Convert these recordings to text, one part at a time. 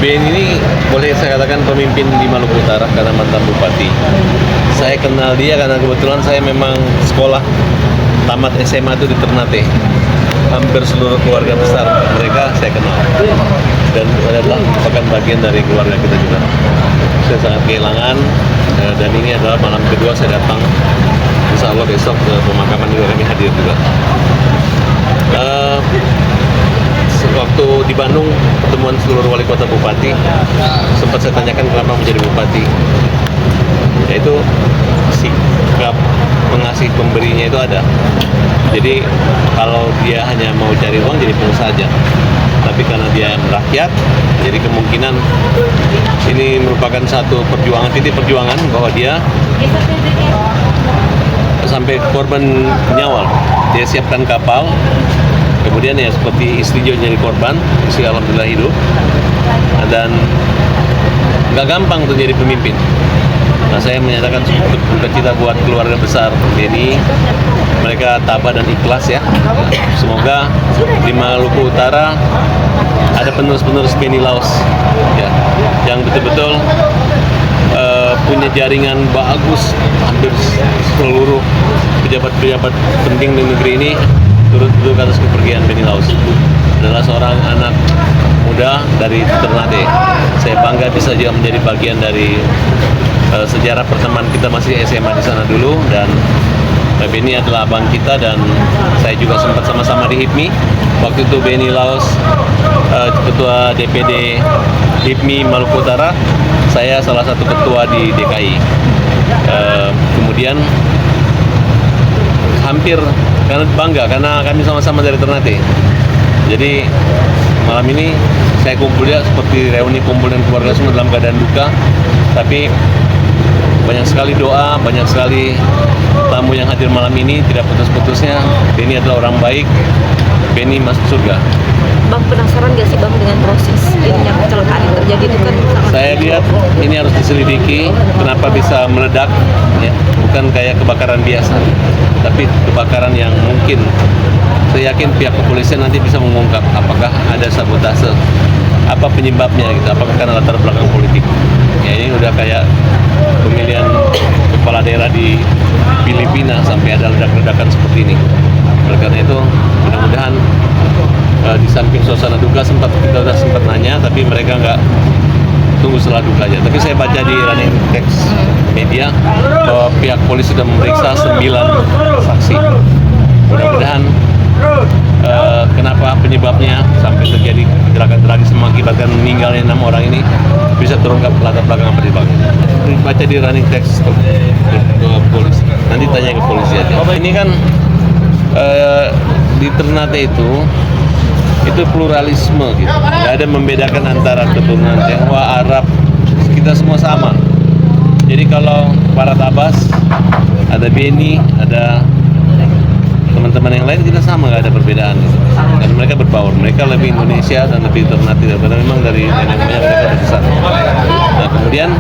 Ben ini boleh saya katakan pemimpin di Maluku Utara karena mantan bupati. Saya kenal dia karena kebetulan saya memang sekolah tamat SMA itu di Ternate. Hampir seluruh keluarga besar mereka saya kenal dan adalah merupakan bagian dari keluarga kita juga. Saya sangat kehilangan dan ini adalah malam kedua saya datang. Insya Allah besok ke pemakaman juga kami hadir juga. Waktu di Bandung pertemuan seluruh wali kota bupati sempat saya tanyakan kenapa menjadi bupati, yaitu sikap mengasih pemberinya itu ada. Jadi kalau dia hanya mau cari uang jadi pengusaha saja, tapi karena dia merakyat, jadi kemungkinan ini merupakan satu perjuangan, titik perjuangan bahwa dia sampai korban nyawa. Dia siapkan kapal, kemudian ya seperti istri juga jadi korban, istri alhamdulillah hidup, dan nggak gampang untuk jadi pemimpin. Nah, saya menyatakan duka cita buat keluarga besar Beni, mereka tabah dan ikhlas ya. Semoga di Maluku Utara ada penerus-penerus Beni Laos ya, yang betul-betul punya jaringan bagus. Hampir seluruh pejabat-pejabat penting di negeri ini turut atas kepergian Beni Laos. Adalah seorang anak muda dari Ternate. Saya bangga bisa juga menjadi bagian dari sejarah pertemuan kita masih SMA di sana dulu, dan Beni adalah abang kita dan saya juga sempat sama-sama di HIPMI. Waktu itu Beni Laos ketua DPD HIPMI Maluku Utara, saya salah satu ketua di DKI. Kemudian hampir karena bangga karena kami sama-sama dari Ternate. Jadi malam ini saya kumpul ya seperti reuni kumpul dan keluarga semua dalam keadaan duka, tapi banyak sekali doa, banyak sekali tamu yang hadir malam ini, tidak putus-putusnya. Beni adalah orang baik, Beni masuk surga. Bang, penasaran gak sih Bang dengan proses ini yang kecelakaan yang terjadi itu kan sangat... Saya lihat ini harus diselidiki kenapa bisa meledak ya, bukan kayak kebakaran biasa, tapi kebakaran yang mungkin saya yakin pihak kepolisian nanti bisa mengungkap apakah ada sabotase, apa penyebabnya gitu, apakah karena latar belakang politik. Ya ini udah kayak pemilihan kepala daerah di Filipina sampai ada ledak-ledakan seperti ini. Oleh karena itu mudah-mudahan di samping suasana duka kita sudah sempat nanya, tapi mereka nggak tunggu setelah duka aja. Tapi saya baca di running text media bahwa pihak polisi sudah memeriksa 9 saksi. Mudah-mudahan kenapa penyebabnya sampai terjadi kecelakaan tragis mengakibatkan meninggalnya 6 orang ini bisa terungkap latar belakang apa di belakang. Baca di running text ke polisi. Nanti tanya ke polisi aja. Ini kan di Ternate itu pluralisme gitu. Nggak ada membedakan antara keturunan Tionghoa, Arab, kita semua sama. Jadi kalau para Tabas, ada Beni, ada teman-teman yang lain, kita sama, nggak ada perbedaan gitu. Dan mereka berbaur, mereka lebih Indonesia dan lebih Ternate karena memang dari nenek moyang mereka dari sana. Nah kemudian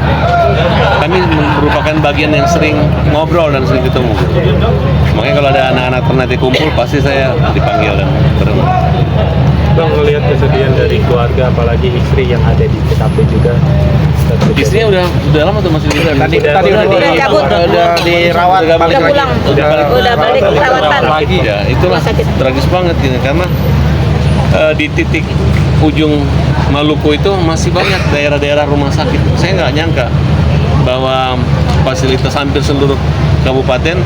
kami merupakan bagian yang sering ngobrol dan sering ketemu. Makanya kalau ada anak-anak Ternate kumpul pasti saya dipanggil dan bertemu. Bang, melihat kesedihan dari keluarga, apalagi istri yang ada di TKP juga. Istrinya udah lama tuh masih di sana. Tadi udah cabut, udah dirawat, udah pulang, udah balik perawatan. Ya itulah tragis banget gini karena di titik ujung Maluku itu masih banyak daerah-daerah rumah sakit. Saya nggak nyangka bahwa fasilitas hampir seluruh kabupaten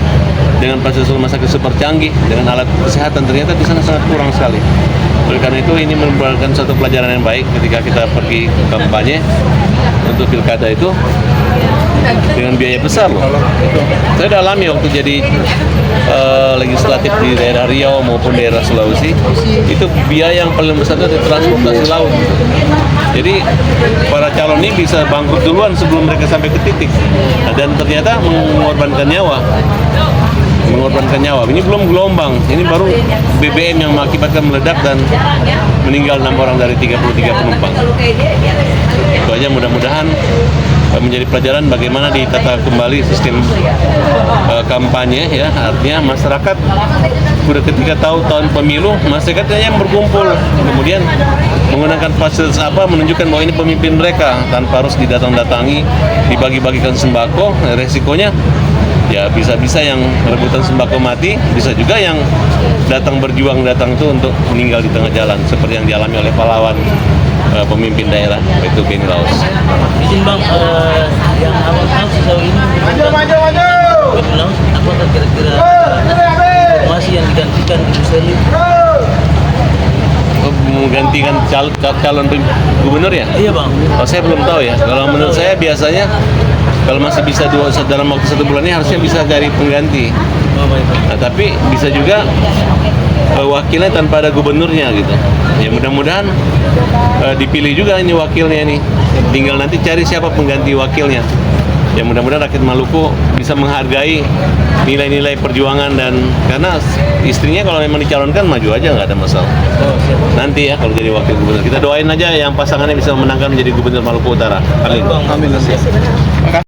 dengan fasilitas rumah sakit super canggih dengan alat kesehatan ternyata di sana sangat kurang sekali. Oleh karena itu ini merupakan satu pelajaran yang baik ketika kita pergi kampanye untuk pilkada itu dengan biaya besar loh. Saya udah alami waktu jadi legislatif di daerah Riau maupun daerah Sulawesi, itu biaya yang paling besar itu transportasi laut. Jadi para calon ini bisa bangkrut duluan sebelum mereka sampai ke titik. Nah, dan ternyata mengorbankan nyawa. Ini belum gelombang, ini baru BBM yang mengakibatkan meledak dan meninggal 6 orang dari 33 penumpang. Itu aja, mudah-mudahan menjadi pelajaran bagaimana ditata kembali sistem kampanye ya. Artinya masyarakat sudah ketika tahu tahun pemilu, masyarakatnya yang berkumpul, kemudian menggunakan fasilitas apa menunjukkan bahwa ini pemimpin mereka tanpa harus didatang-datangi, dibagi-bagikan sembako. Resikonya ya bisa-bisa yang rebutan sembako mati, bisa juga yang datang berjuang datang itu untuk meninggal di tengah jalan seperti yang dialami oleh pahlawan pemimpin daerah yaitu Beni Laos. Izin Bang, yang awal tahu sejauh ini Beni Laos apakah kira-kira informasi yang digantikan di Museli? Menggantikan calon gubernur ya? Iya Bang. Oh, saya belum tahu ya. Kalau menurut saya biasanya kalau masih bisa dalam waktu 1 bulan ini harusnya bisa cari pengganti. Oh, baik, Bang. Nah, tapi bisa juga wakilnya tanpa ada gubernurnya gitu. Ya mudah-mudahan dipilih juga ini wakilnya nih. Tinggal nanti cari siapa pengganti wakilnya. Ya mudah-mudahan rakyat Maluku bisa menghargai nilai-nilai perjuangan dan karena istrinya kalau memang dicalonkan maju aja nggak ada masalah. Oh, siap. Nanti ya kalau jadi wakil gubernur kita doain aja yang pasangannya bisa memenangkan menjadi gubernur Maluku Utara. Amin. Bang. Terima kasih benar.